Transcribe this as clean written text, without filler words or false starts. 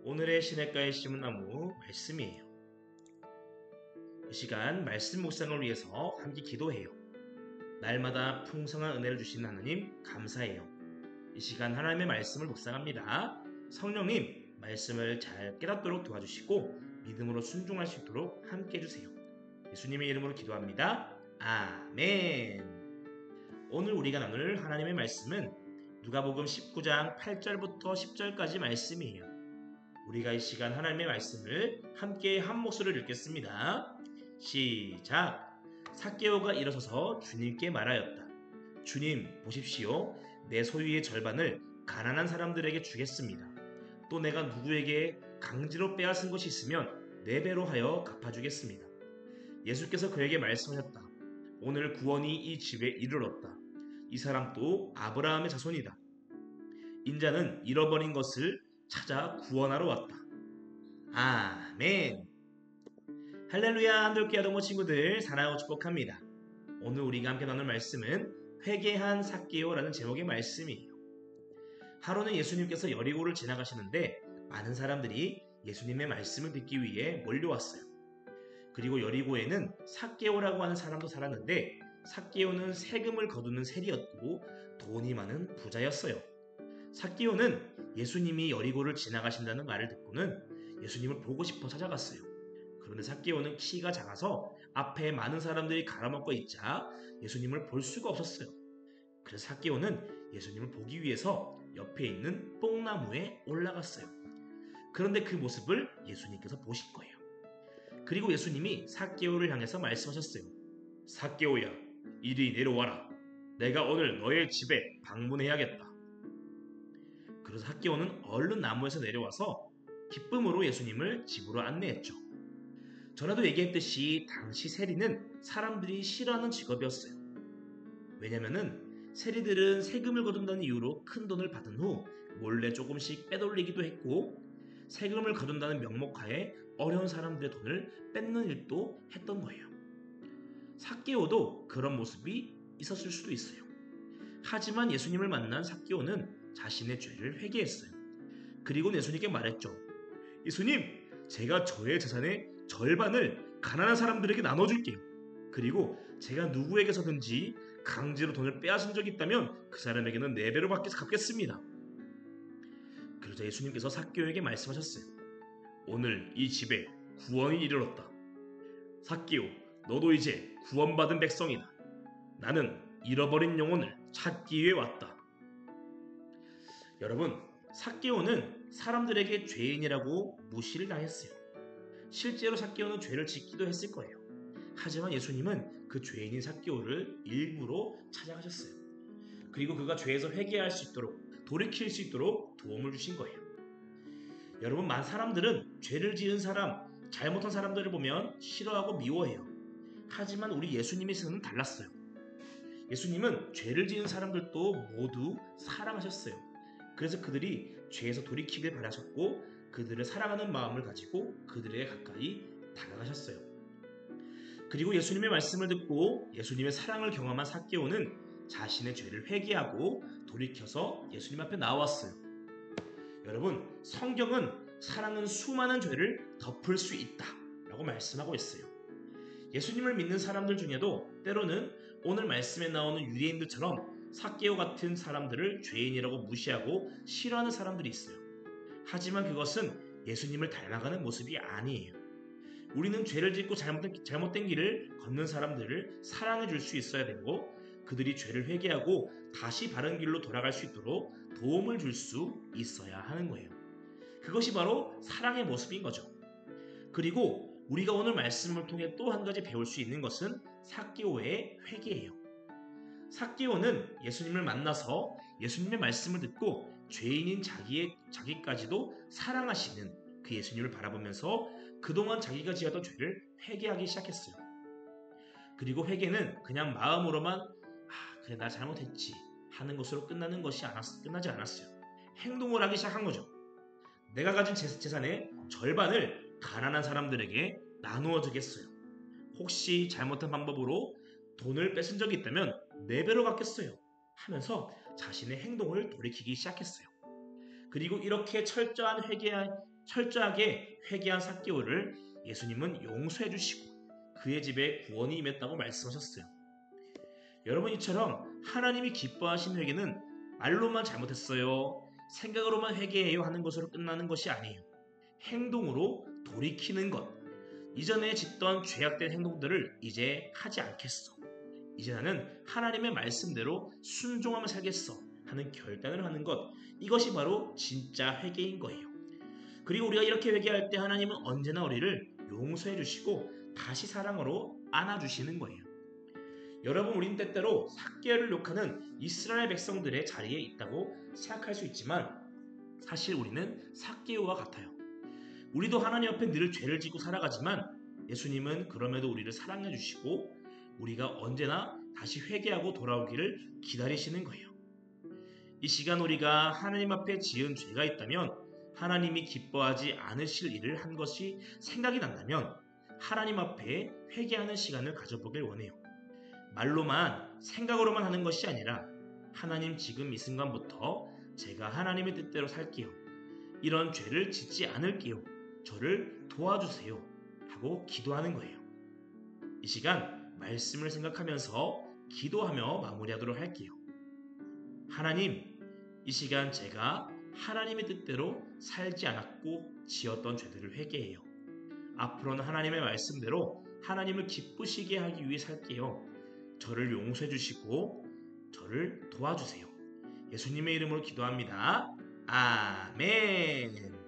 오늘의 시냇가에 심은 나무 말씀이에요. 이 시간 말씀 묵상을 위해서 함께 기도해요. 날마다 풍성한 은혜를 주시는 하나님 감사해요. 이 시간 하나님의 말씀을 묵상합니다. 성령님 말씀을 잘 깨닫도록 도와주시고 믿음으로 순종할 수 있도록 함께 해주세요. 예수님의 이름으로 기도합니다. 아멘. 오늘 우리가 나눌 하나님의 말씀은 누가복음 19장 8절부터 10절까지 말씀이에요. 우리가 이 시간 하나님의 말씀을 함께 한 목소리로 읽겠습니다. 시작! 삭개오가 일어서서 주님께 말하였다. 주님, 보십시오. 내 소유의 절반을 가난한 사람들에게 주겠습니다. 또 내가 누구에게 강제로 빼앗은 것이 있으면 4배로 하여 갚아주겠습니다. 예수께서 그에게 말씀하셨다. 오늘 구원이 이 집에 이르렀다. 이 사람도 아브라함의 자손이다. 인자는 잃어버린 것을 찾아 구원하러 왔다. 아멘. 할렐루야. 한돌기 아동모 친구들 사랑하고 축복합니다. 오늘 우리가 함께 나눌 말씀은 회개한 삭개오라는 제목의 말씀이에요. 하루는 예수님께서 여리고를 지나가시는데 많은 사람들이 예수님의 말씀을 듣기 위해 몰려왔어요. 그리고 여리고에는 삭개오라고 하는 사람도 살았는데 삭개오는 세금을 거두는 세리였고 돈이 많은 부자였어요. 삭개오는 예수님이 여리고를 지나가신다는 말을 듣고는 예수님을 보고 싶어 찾아갔어요. 그런데 삭개오는 키가 작아서 앞에 많은 사람들이 가로막고 있자 예수님을 볼 수가 없었어요. 그래서 삭개오는 예수님을 보기 위해서 옆에 있는 뽕나무에 올라갔어요. 그런데 그 모습을 예수님께서 보신 거예요. 그리고 예수님이 삭개오를 향해서 말씀하셨어요. 삭개오야, 이리 내려와라. 내가 오늘 너의 집에 방문해야겠다. 그래서 삭개오는 얼른 나무에서 내려와서 기쁨으로 예수님을 집으로 안내했죠. 전에도 얘기했듯이 당시 세리는 사람들이 싫어하는 직업이었어요. 왜냐면은 세리들은 세금을 거둔다는 이유로 큰 돈을 받은 후 몰래 조금씩 빼돌리기도 했고 세금을 거둔다는 명목하에 어려운 사람들의 돈을 뺏는 일도 했던 거예요. 삭개오도 그런 모습이 있었을 수도 있어요. 하지만 예수님을 만난 삭개오는 자신의 죄를 회개했어요. 그리고 예수님께 말했죠. 예수님, 제가 저의 재산의 절반을 가난한 사람들에게 나눠줄게요. 그리고 제가 누구에게서든지 강제로 돈을 빼앗은 적이 있다면 그 사람에게는 4배로 갚겠습니다. 그러자 예수님께서 삭개오에게 말씀하셨어요. 오늘 이 집에 구원이 이르렀다. 삭개오, 너도 이제 구원받은 백성이다. 나는 잃어버린 영혼을 찾기 위해 왔다. 여러분, 삭개오는 사람들에게 죄인이라고 무시를 당했어요. 실제로 삭개오는 죄를 짓기도 했을 거예요. 하지만 예수님은 그 죄인인 삭개오를 일부러 찾아가셨어요. 그리고 그가 죄에서 회개할 수 있도록, 돌이킬 수 있도록 도움을 주신 거예요. 여러분, 많은 사람들은 죄를 지은 사람, 잘못한 사람들을 보면 싫어하고 미워해요. 하지만 우리 예수님의 생각은 달랐어요. 예수님은 죄를 지은 사람들도 모두 사랑하셨어요. 그래서 그들이 죄에서 돌이키길 바라셨고 그들을 사랑하는 마음을 가지고 그들에게 가까이 다가가셨어요. 그리고 예수님의 말씀을 듣고 예수님의 사랑을 경험한 삭개오는 자신의 죄를 회개하고 돌이켜서 예수님 앞에 나왔어요. 여러분, 성경은 사랑은 수많은 죄를 덮을 수 있다 라고 말씀하고 있어요. 예수님을 믿는 사람들 중에도 때로는 오늘 말씀에 나오는 유대인들처럼 삭개오 같은 사람들을 죄인이라고 무시하고 싫어하는 사람들이 있어요. 하지만 그것은 예수님을 닮아가는 모습이 아니에요. 우리는 죄를 짓고 잘못된 길을 걷는 사람들을 사랑해 줄 수 있어야 되고 그들이 죄를 회개하고 다시 바른 길로 돌아갈 수 있도록 도움을 줄 수 있어야 하는 거예요. 그것이 바로 사랑의 모습인 거죠. 그리고 우리가 오늘 말씀을 통해 또 한 가지 배울 수 있는 것은 삭개오의 회개예요. 삭개오는 예수님을 만나서 예수님의 말씀을 듣고 죄인인 자기까지도 사랑하시는 그 예수님을 바라보면서 그동안 자기가 지었던 죄를 회개하기 시작했어요. 그리고 회개는 그냥 마음으로만 그래 나 잘못했지 하는 것으로 끝나지 않았어요. 행동을 하기 시작한 거죠. 내가 가진 재산의 절반을 가난한 사람들에게 나누어 주겠어요. 혹시 잘못한 방법으로 돈을 뺏은 적이 있다면 4배로 갚겠어요 하면서 자신의 행동을 돌이키기 시작했어요. 그리고 이렇게 철저하게 회개한 삭개오를 예수님은 용서해 주시고 그의 집에 구원이 임했다고 말씀하셨어요. 여러분, 이처럼 하나님이 기뻐하신 회개는 말로만 잘못했어요, 생각으로만 회개해요 하는 것으로 끝나는 것이 아니에요. 행동으로 돌이키는 것. 이전에 짓던 죄악된 행동들을 이제 하지 않겠어. 이제 나는 하나님의 말씀대로 순종하며 살겠어 하는 결단을 하는 것. 이것이 바로 진짜 회개인 거예요. 그리고 우리가 이렇게 회개할 때 하나님은 언제나 우리를 용서해 주시고 다시 사랑으로 안아주시는 거예요. 여러분, 우린 때때로 삭개오를 욕하는 이스라엘 백성들의 자리에 있다고 생각할 수 있지만 사실 우리는 삭개오와 같아요. 우리도 하나님 앞에 늘 죄를 짓고 살아가지만 예수님은 그럼에도 우리를 사랑해 주시고 우리가 언제나 다시 회개하고 돌아오기를 기다리시는 거예요. 이 시간 우리가 하나님 앞에 지은 죄가 있다면, 하나님이 기뻐하지 않으실 일을 한 것이 생각이 난다면 하나님 앞에 회개하는 시간을 가져보길 원해요. 말로만 생각으로만 하는 것이 아니라 하나님, 지금 이 순간부터 제가 하나님의 뜻대로 살게요. 이런 죄를 짓지 않을게요. 저를 도와주세요 하고 기도하는 거예요. 이 시간 말씀을 생각하면서 기도하며 마무리하도록 할게요. 하나님, 이 시간 제가 하나님의 뜻대로 살지 않았고 지었던 죄들을 회개해요. 앞으로는 하나님의 말씀대로 하나님을 기쁘시게 하기 위해 살게요. 저를 용서해 주시고 저를 도와주세요. 예수님의 이름으로 기도합니다. 아멘.